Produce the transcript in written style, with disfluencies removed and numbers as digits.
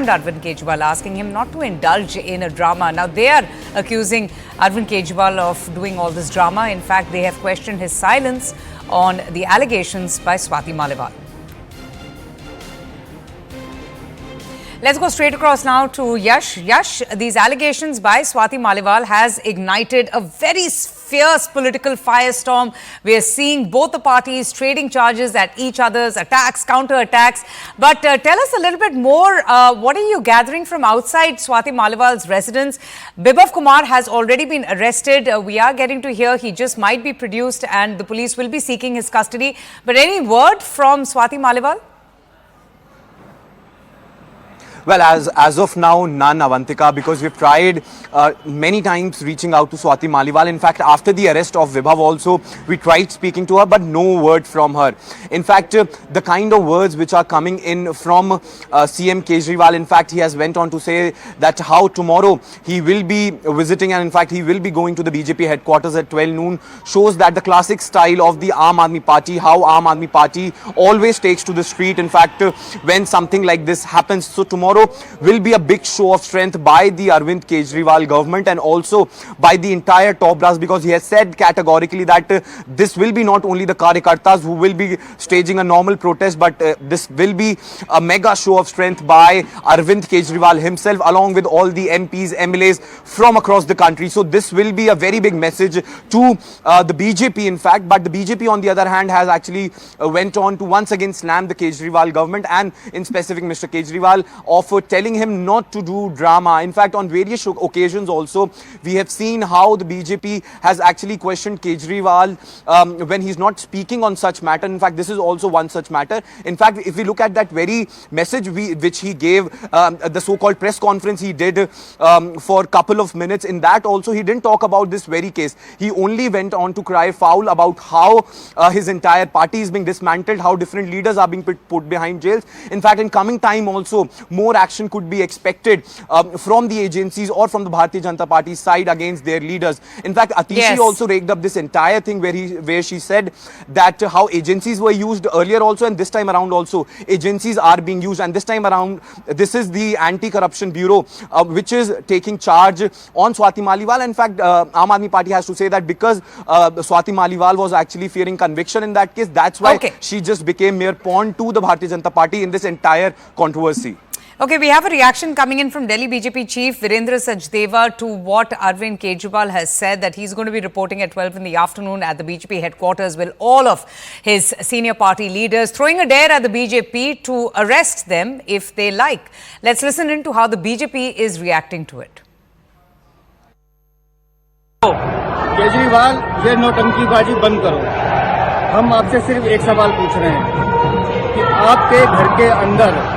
Arvind Kejriwal, asking him not to indulge in a drama. Now, they are accusing Arvind Kejriwal of doing all this drama. In fact, they have questioned his silence on the allegations by Swati Maliwal. Let's go straight across now to Yash. Yash, these allegations by Swati Maliwal has ignited a very fierce political firestorm. We are seeing both the parties trading charges at each other's attacks, counter-attacks. But tell us a little bit more. What are you gathering from outside Swati Maliwal's residence? Bibhav Kumar has already been arrested. We are getting to hear he just might be produced and the police will be seeking his custody. But any word from Swati Maliwal? Well, as of now, none, Avantika, because we've tried many times reaching out to Swati Maliwal. In fact, after the arrest of Vibhav also, we tried speaking to her, but no word from her. In fact, the kind of words which are coming in from CM Kejriwal, in fact, he has went on to say that how tomorrow he will be visiting and in fact he will be going to the BJP headquarters at 12 noon, shows that the classic style of the Aam Aadmi Party, how Aam Aadmi Party always takes to the street. In fact, when something like this happens, so tomorrow will be a big show of strength by the Arvind Kejriwal government and also by the entire top brass, because he has said categorically that this will be not only the Karyakartas who will be staging a normal protest, but this will be a mega show of strength by Arvind Kejriwal himself along with all the MPs, MLAs from across the country. So this will be a very big message to the BJP in fact, but the BJP on the other hand has actually went on to once again slam the Kejriwal government and in specific Mr. Kejriwal of telling him not to do drama. In fact, on various occasions also, we have seen how the BJP has actually questioned Kejriwal when he's not speaking on such matter. In fact, this is also one such matter. In fact, if we look at that very message which he gave, the so-called press conference he did for a couple of minutes, in that also he didn't talk about this very case. He only went on to cry foul about how his entire party is being dismantled, how different leaders are being put behind jails. In fact, in coming time also, more action could be expected from the agencies or from the Bharatiya Janata Party side against their leaders. In fact, Atishi also raked up this entire thing where she said that how agencies were used earlier also and this time around also agencies are being used, and this time around this is the Anti-Corruption Bureau which is taking charge on Swati Maliwal. In fact, Aam Aadmi Party has to say that because Swati Maliwal was actually fearing conviction in that case, that's why she just became mere pawn to the Bharatiya Janata Party in this entire controversy. Okay, we have a reaction coming in from Delhi BJP Chief Virendra Sachdeva to what Arvind Kejriwal has said, that he's going to be reporting at 12 in the afternoon at the BJP headquarters with all of his senior party leaders, throwing a dare at the BJP to arrest them if they like. Let's listen in to how the BJP is reacting to it. Kejriwal, ये नौटंकीबाजी बंद करो। हम आपसे सिर्फ एक सवाल पूछ रहे हैं कि आपके घर के अंदर